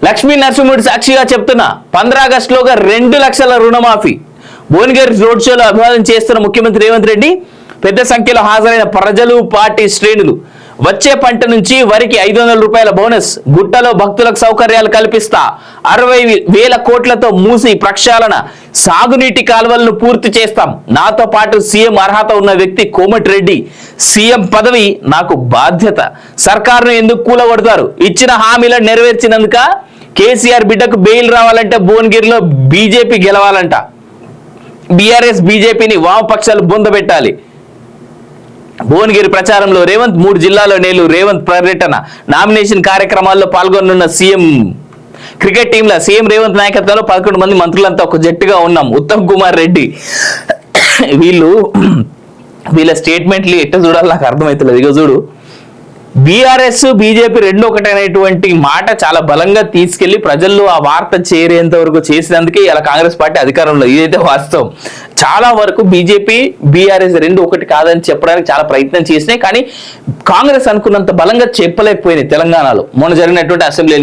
లక్ష్మీ నరసింహుడి సాక్షిగా చెప్తున్నా 15 ఆగస్టులోగా 2 లక్షల రుణమాఫీ. భువనగిరి రోడ్ షోలో అభివాదం చేస్తున్న ముఖ్యమంత్రి రేవంత్ రెడ్డి పెద్ద సంఖ్యలో హాజరైన ప్రజలు, పార్టీ శ్రేణులు. వచ్చే పంట నుంచి వరికి 500 రూపాయల బోనస్. గుట్టలో భక్తులకు సౌకర్యాలు కల్పిస్తా. 60,000 కోట్లతో మూసి ప్రక్షాళన. సాగునీటి కాలువలను పూర్తి చేస్తాం. నాతో పాటు సీఎం అర్హత ఉన్న వ్యక్తి కోమటిరెడ్డి. సీఎం పదవి నాకు బాధ్యత. సర్కారును ఎందుకు కూలగొడతారు? ఇచ్చిన హామీలను నెరవేర్చినందుక. కేసీఆర్ బిడ్డకు బెయిల్ రావాలంటే భువనగిరిలో బీజేపీ గెలవాలంట. బీఆర్ఎస్ బీజేపీని వామపక్షాలు బొందబెట్టాలి. భువనగిరి ప్రచారంలో రేవంత్. 3 జిల్లాల్లో నేలు రేవంత్ పర్యటన. నామినేషన్ కార్యక్రమాల్లో పాల్గొనున్న సీఎం. క్రికెట్ టీంలో సీఎం రేవంత్ నాయకత్వంలో 11 మంది మంత్రులంతా ఒక జట్టుగా ఉన్నాం. ఉత్తమ్ కుమార్ రెడ్డి. వీళ్ళ స్టేట్మెంట్లు ఎట్ట చూడాలి నాకు అర్థమవుతలేదు. ఇక చూడు, బీఆర్ఎస్ బీజేపీ రెండు ఒకటైనటువంటి మాట చాలా బలంగా తీసుకెళ్లి ప్రజల్లో ఆ వార్త చేరేంత వరకు చేసినందుకే ఇలా కాంగ్రెస్ పార్టీ అధికారంలో. ఇదైతే వాస్తవం. చాలా వరకు బీజేపీ బీఆర్ఎస్ రెండు ఒకటి కాదని చెప్పడానికి చాలా ప్రయత్నం చేసినాయి. కానీ కాంగ్రెస్ అనుకున్నంత బలంగా చెప్పలేకపోయినాయి తెలంగాణలో మొన్న జరిగినటువంటి అసెంబ్లీ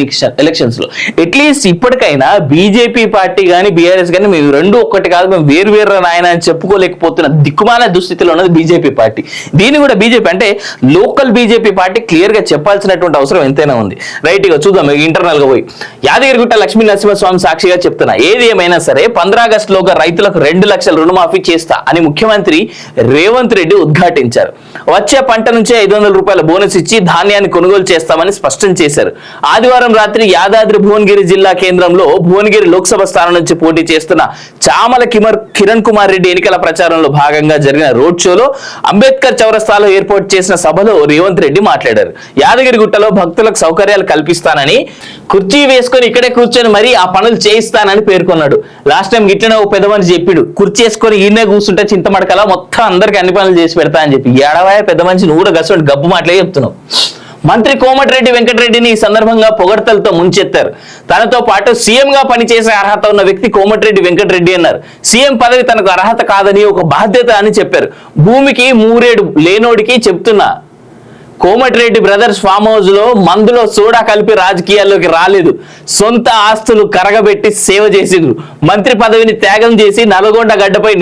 ఎలక్షన్స్ లో. అట్లీస్ట్ ఇప్పటికైనా బీజేపీ పార్టీ కానీ బీఆర్ఎస్ కానీ మేము రెండు ఒక్కటి కాదు, మేము వేరు నాయన అని చెప్పుకోలేకపోతున్న దిక్కుమాల దుస్థితిలో ఉన్నది బీజేపీ పార్టీ. దీన్ని కూడా బీజేపీ అంటే లోకల్ బీజేపీ పార్టీ క్లియర్ గా చెప్పాల్సినటువంటి అవసరం ఎంతైనా ఉంది. రైట్ గా చూద్దాం ఇంటర్నల్ గా పోయి. యాదగిరిగుట్ట లక్ష్మీ నరసింహస్వామి సాక్షిగా చెప్తున్నా, ఏది ఏమైనా సరే 15 ఆగస్టులోగా రైతులకు 2 లక్షల రుణమాఫీ చేస్తా అని ముఖ్యమంత్రి రేవంత్ రెడ్డి ఉద్ఘాటించారు. వచ్చే పంట నుంచే 500 రూపాయల బోనస్ ఇచ్చి ధాన్యాన్ని కొనుగోలు చేస్తామని స్పష్టం చేశారు. ఆదివారం రాత్రి యాదాద్రి భువనగిరి జిల్లా కేంద్రంలో భువనగిరి లోక్సభ స్థానం నుంచి పోటీ చేస్తున్న చామల కిరణ్ కుమార్ రెడ్డి ఎన్నికల ప్రచారంలో భాగంగా జరిగిన రోడ్ షోలో అంబేద్కర్ చౌరస్తాలో ఏర్పాటు చేసిన సభలో రేవంత్ రెడ్డి మాట్లాడారు. యాదగిరిగుట్టలో భక్తులకు సౌకర్యాలు కల్పిస్తానని, కుర్చీ వేసుకొని ఇక్కడే కూర్చొని మరి ఆ పనులు చేయిస్తానని పేర్కొన్నాడు. లాస్ట్ టైం గిట్లనే ఓ పెద్ద మనిషి చెప్పాడు, కుర్చీ వేసుకొని ఈయనే కూర్చుంటే చింతమడకలా మొత్తం అందరికి అన్ని పనులు చేసి పెడతా అని చెప్పి. ఏడవాయ పెద్ద మనిషి, నువ్వు కూడా గసండి గబ్బు మాటలే చెప్తున్నావు. మంత్రి కోమటిరెడ్డి వెంకటరెడ్డిని ఈ సందర్భంగా పొగడ్తలతో ముంచెత్తారు. తనతో పాటు సీఎం గా పనిచేసే అర్హత ఉన్న వ్యక్తి కోమటిరెడ్డి వెంకటరెడ్డి అన్నారు. సీఎం పదవి తనకు అర్హత కాదని, ఒక బాధ్యత అని చెప్పారు. భూమికి మూరేడు లేనోడికి చెప్తున్నా, కోమటిరెడ్డి బ్రదర్స్ ఫామ్ హౌస్ లో మందులో సోడా కలిపి రాజకీయాల్లోకి రాలేదు. సొంత ఆస్తులు కరగబెట్టి సేవ చేసిండ్రు. మంత్రి పదవిని త్యాగం చేసి నల్గొండ గడ్డపై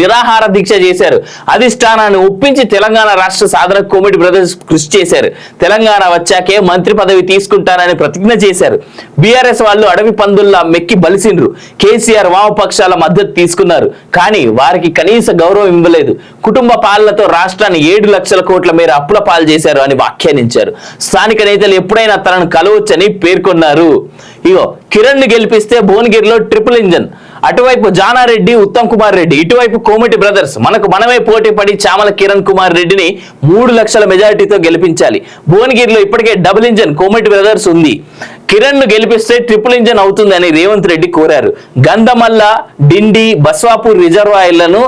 నిరాహార దీక్ష చేశారు. అధిష్టానాన్ని ఒప్పించి తెలంగాణ రాష్ట్ర సాధనకు కోమటి బ్రదర్స్ కృషి చేశారు. తెలంగాణ వచ్చాకే మంత్రి పదవి తీసుకుంటారని ప్రతిజ్ఞ చేశారు. బీఆర్ఎస్ వాళ్ళు అడవి పందుల్లా మెక్కి బలిసిండ్రు. కేసీఆర్ వామపక్షాల మద్దతు తీసుకున్నారు. కానీ వారికి కనీస గౌరవం ఇవ్వలేదు. కుటుంబ పాలనతో రాష్ట్రాన్ని 7 లక్షల కోట్ల మేర అప్పుల పాలు చేశారు అని వ్యాఖ్యానించారు. స్థానిక నేతలు ఎప్పుడైనా తనను కలవచ్చని పేర్కొన్నారు. ఇగో, కిరణ్ ని గెలిపిస్తే భువనగిరిలో ట్రిపుల్ ఇంజన్. అటువైపు జానారెడ్డి, ఉత్తమ్ కుమార్ రెడ్డి, ఇటువైపు కోమటి బ్రదర్స్. మనమే పోటీ పడి చామల కిరణ్ కుమార్ రెడ్డిని 3 లక్షల మెజారిటీతో గెలిపించాలి. భువనగిరిలో ఇప్పటికే డబుల్ ఇంజన్ కోమటి బ్రదర్స్ ఉంది. కిరణ్ ను గెలిపిస్తే ట్రిపుల్ ఇంజన్ అవుతుందని రేవంత్ రెడ్డి కోరారు. గంధమల్ల, డిండి, బస్వాపూర్ రిజర్వాయర్లను,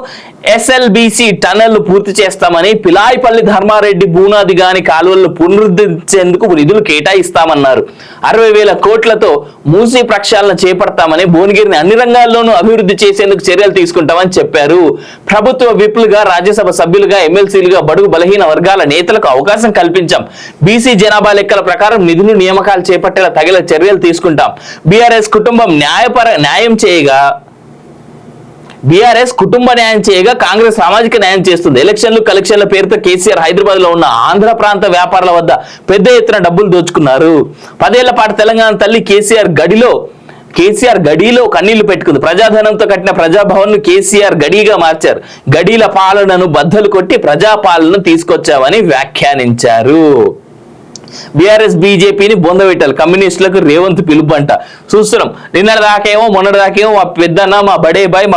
ఎస్ఎల్బిసి టన్నెల్ పూర్తి చేస్తామని, పిలాయిపల్లి ధర్మారెడ్డి బూనాది గాని కాలువలను పునరుద్ధరించేందుకు నిధులు కేటాయిస్తామన్నారు. 60,000 కోట్లతో మూసీ ప్రక్షాళన చేపడతామని, భువనగిరిని అన్ని రంగాల్లోనూ అభివృద్ధి చేసేందుకు చర్యలు తీసుకుంటామని చెప్పారు. ప్రభుత్వ విప్లుగా, రాజ్యసభ సభ్యులుగా, ఎమ్మెల్సీలుగా బడుగు బలహీన వర్గాల నేతలకు అవకాశం కల్పించాం. బీసీ జనాభా లెక్కల ప్రకారం నిధులు నియామకాలు చేపట్టేలా తగిన చర్యలు తీసుకుంటాం. బీఆర్ఎస్ కుటుంబం న్యాయం చేయగా కాంగ్రెస్ సామాజిక న్యాయం చేస్తుంది. ఎలక్షన్లు, కలెక్షన్ల పేరుతో కేసీఆర్ హైదరాబాద్ లో ఉన్న ఆంధ్ర ప్రాంత వ్యాపారుల వద్ద పెద్ద ఎత్తున డబ్బులు దోచుకున్నారు. 10 ఏళ్ల పాటు తెలంగాణ తల్లి కేసీఆర్ గడిలో కన్నీళ్లు పెట్టుకుంది. ప్రజాధనంతో కట్టిన ప్రజాభవన్ ను కేసీఆర్ గడిగా మార్చారు. గడీల పాలనను బద్దలు కొట్టి ప్రజాపాలన తీసుకొచ్చామని వ్యాఖ్యానించారు. బీఆర్ఎస్ బీజేపీని బొందబెట్టాలి. కమ్యూనిస్టులకు రేవంత్ పిలుపు అంట. చూస్తున్నాం, మొన్నటి దాకేమో మా పెద్దన్న మా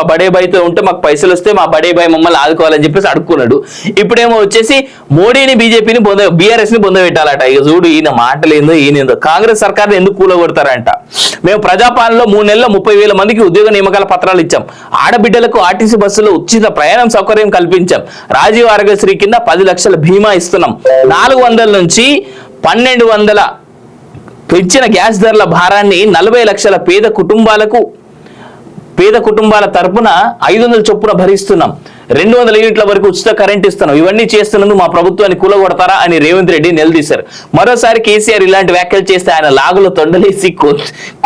బడే బాయ్తో ఉంటే మాకు పైసలు వస్తే మా బడే బాయ్ మమ్మల్ని ఆదుకోవాలని చెప్పేసి అడుక్కున్నాడు. ఇప్పుడేమో వచ్చేసి మోడీని బీజేపీని బీఆర్ఎస్ ని బొందబెట్టాలట. ఇక చూడు, ఈయన మాటలేందో. కాంగ్రెస్ సర్కార్ ఎందుకు కూలగొడతారంట. మేము ప్రజాపాలనలో 3 నెలల్లో 30,000 మందికి ఉద్యోగ నియామకాల పత్రాలు ఇచ్చాం. ఆడబిడ్డలకు ఆర్టీసీ బస్సులో ఉచిత ప్రయాణం సౌకర్యం కల్పించాం. రాజీవ్ ఆరోగ్యశ్రీ కింద 10 లక్షల బీమా ఇస్తున్నాం. 400 నుంచి 1200 పెంచిన గ్యాస్ ధరల భారాన్ని 40 లక్షల పేద కుటుంబాల తరపున 500 చొప్పున భరిస్తున్నాం. 200 యూనిట్ల వరకు ఉచిత కరెంట్ ఇస్తున్నాం, ఇవన్నీ చేస్తున్నందుకు మా ప్రభుత్వాన్ని కూలగొడతారా అని రేవంత్ రెడ్డి నిలదీశారు. మరోసారి కేసీఆర్ ఇలాంటి వ్యాఖ్యలు చేస్తే ఆయన లాగులో తొండలేసి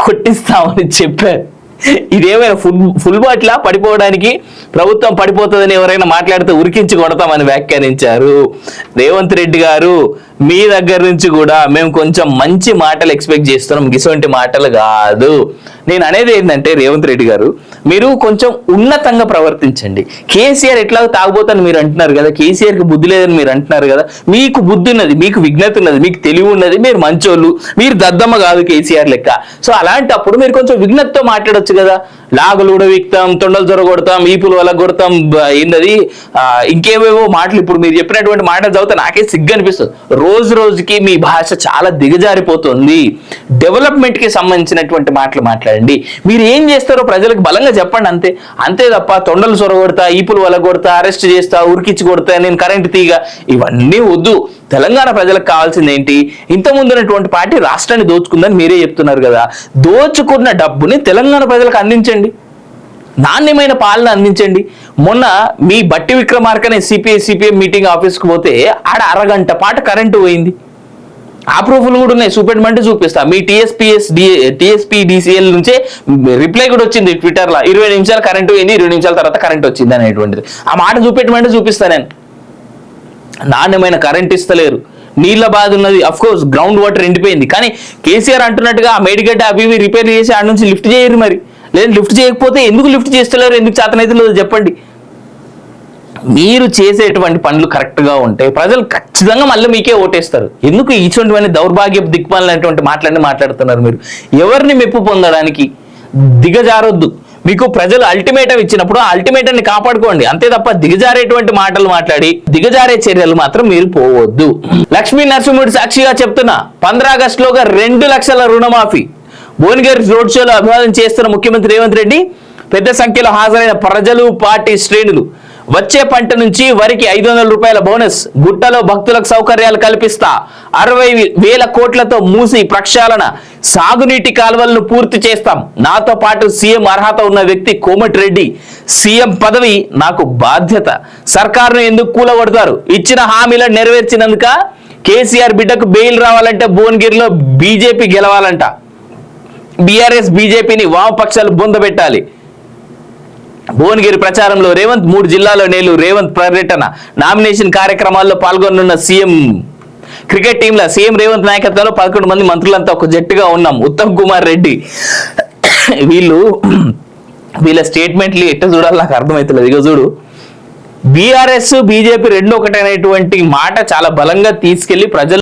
కొట్టిస్తామని చెప్పారు. ఇదేమైనా ఫుల్ బాట్లా పడిపోవడానికి, ప్రభుత్వం పడిపోతుందని ఎవరైనా మాట్లాడితే ఉరికించి కొడతామని వ్యాఖ్యానించారు. రేవంత్ రెడ్డి గారు, మీ దగ్గర నుంచి కూడా మేము కొంచెం మంచి మాటలు ఎక్స్పెక్ట్ చేస్తున్నాం, ఇటువంటి మాటలు కాదు. నేను అనేది ఏంటంటే రేవంత్ రెడ్డి గారు, మీరు కొంచెం ఉన్నతంగా ప్రవర్తించండి. కేసీఆర్ ఎట్లా తాగుబోతని మీరు అంటున్నారు కదా, కేసీఆర్కి బుద్ధి లేదని మీరు అంటున్నారు కదా. మీకు బుద్ధి ఉన్నది, మీకు విజ్ఞత ఉన్నది, మీకు తెలివి ఉన్నది, మీరు మంచోళ్ళు, మీరు దద్దమ్మ కాదు కేసీఆర్ లెక్క. సో అలాంటప్పుడు మీరు కొంచెం విజ్ఞతతో మాట్లాడొచ్చు కదా. లాగులు ఉడవిక్తాం, తొండలు జొరగొడతాం, ఈపులు వల్ల కొడతాం, ఏంటది ఇంకేవేవో మాటలు ఇప్పుడు మీరు చెప్పినటువంటి మాటలు చదివితే నాకే సిగ్గు అనిపిస్తుంది. రోజు రోజుకి మీ భాష చాలా దిగజారిపోతుంది. డెవలప్మెంట్ కి సంబంధించినటువంటి మాటలు మాట్లాడండి. మీరు ఏం చేస్తారో ప్రజలకు బలంగా చెప్పండి, అంతే తప్ప తొండలు సొరగొడతా, ఈపులు వల్ల కొడతా, అరెస్ట్ చేస్తా, ఉరికిచ్చి కొడతా, నేను కరెంటు తీగ, ఇవన్నీ వద్దు. తెలంగాణ ప్రజలకు కావాల్సింది ఏంటి? ఇంతకుముందు ఉన్నటువంటి పార్టీ రాష్ట్రాన్ని దోచుకుందని మీరే చెప్తున్నారు కదా. దోచుకున్న డబ్బుని తెలంగాణ ప్రజలకు అందించండి, నాణ్యమైన పాలన అందించండి. మొన్న మీ బట్టి విక్రమార్కనే సిపిఎం మీటింగ్ ఆఫీస్కి పోతే ఆడ అరగంట పాటు కరెంటు పోయింది. ఆ ప్రూఫ్లు కూడా ఉన్నాయి, చూపెట్టమంటే చూపిస్తా. మీ టీఎస్పీడీసీఎల్ నుంచే రిప్లై కూడా వచ్చింది ట్విట్టర్లో, 20 నిమిషాలు కరెంటు పోయింది, 20 నిమిషాల తర్వాత కరెంట్ వచ్చింది అనేటువంటిది. ఆ మాట చూపెట్టమంటే చూపిస్తా. నేను నాణ్యమైన కరెంట్ ఇస్తలేరు, నీళ్ళ బాధ ఉన్నది, అఫ్ కోర్స్ గ్రౌండ్ వాటర్ ఎండిపోయింది. కానీ కేసీఆర్ అంటున్నట్టుగా ఆ మేడిగడ్డ అవి రిపేర్ చేసి ఆడ నుంచి లిఫ్ట్ చేయరు. మరి లేదు లిఫ్ట్ చేయకపోతే ఎందుకు లిఫ్ట్ చేస్తలేరు, ఎందుకు చేతనైతే లేదో చెప్పండి. మీరు చేసేటువంటి పనులు కరెక్ట్గా ఉంటే ప్రజలు ఖచ్చితంగా మళ్ళీ మీకే ఓటేస్తారు. ఎందుకు ఇటువంటివన్నీ దౌర్భాగ్య దిక్మాలనేటువంటి మాట్లాడుతున్నారు? మీరు ఎవరిని మెప్పు పొందడానికి దిగజారొద్దు. మీకు ప్రజలు అల్టిమేటం ఇచ్చినప్పుడు ఆ అల్టిమేటాన్ని కాపాడుకోండి, అంతే తప్ప దిగజారేటువంటి మాటలు మాట్లాడి దిగజారే చర్యలు మాత్రం మీరు పోవద్దు. లక్ష్మీ నరసింహుడి సాక్షిగా చెప్తున్నా, 15 ఆగస్టులోగా 2 లక్షల రుణమాఫీ. భువనగిరి రోడ్ షోలో అభివాదం చేస్తున్న ముఖ్యమంత్రి రేవంత్ రెడ్డి, పెద్ద సంఖ్యలో హాజరైన ప్రజలు, పార్టీ శ్రేణులు. వచ్చే పంట నుంచి వరికి 500 రూపాయల బోనస్, గుట్టలో భక్తులకు సౌకర్యాలు కల్పిస్తా, 60,000 కోట్లతో మూసి ప్రక్షాళన, సాగునీటి కాలువలను పూర్తి చేస్తాం. నాతో పాటు సీఎం అర్హత ఉన్న వ్యక్తి కోమటిరెడ్డి, సీఎం పదవి నాకు బాధ్యత. సర్కారును ఎందుకు కూలగొడతారు? ఇచ్చిన హామీలను నెరవేర్చినందుక. కేసీఆర్ బిడ్డకు బెయిల్ రావాలంటే భువనగిరిలో బీజేపీ గెలవాలంట. బీఆర్ఎస్ బీజేపీని వామపక్షాలు బొందబెట్టాలి. భువనగిరి ప్రచారంలో రేవంత్, 3 జిల్లాలో నేలు రేవంత్ పర్యటన. నామినేషన్ కార్యక్రమాల్లో పాల్గొనున్న సీఎం. క్రికెట్ టీంలో సీఎం రేవంత్ నాయకత్వంలో 11 మంది మంత్రులంతా ఒక జట్టుగా ఉన్నాం. ఉత్తమ్ కుమార్ రెడ్డి. వీళ్ళ స్టేట్మెంట్లు ఎట్ట చూడాలి నాకు అర్థమవుతలేదు. ఇక చూడు, బీఆర్ఎస్ బీజేపీ 2 ఒకటైనటువంటి మాట చాలా బలంగా తీసుకెళ్లి ప్రజలు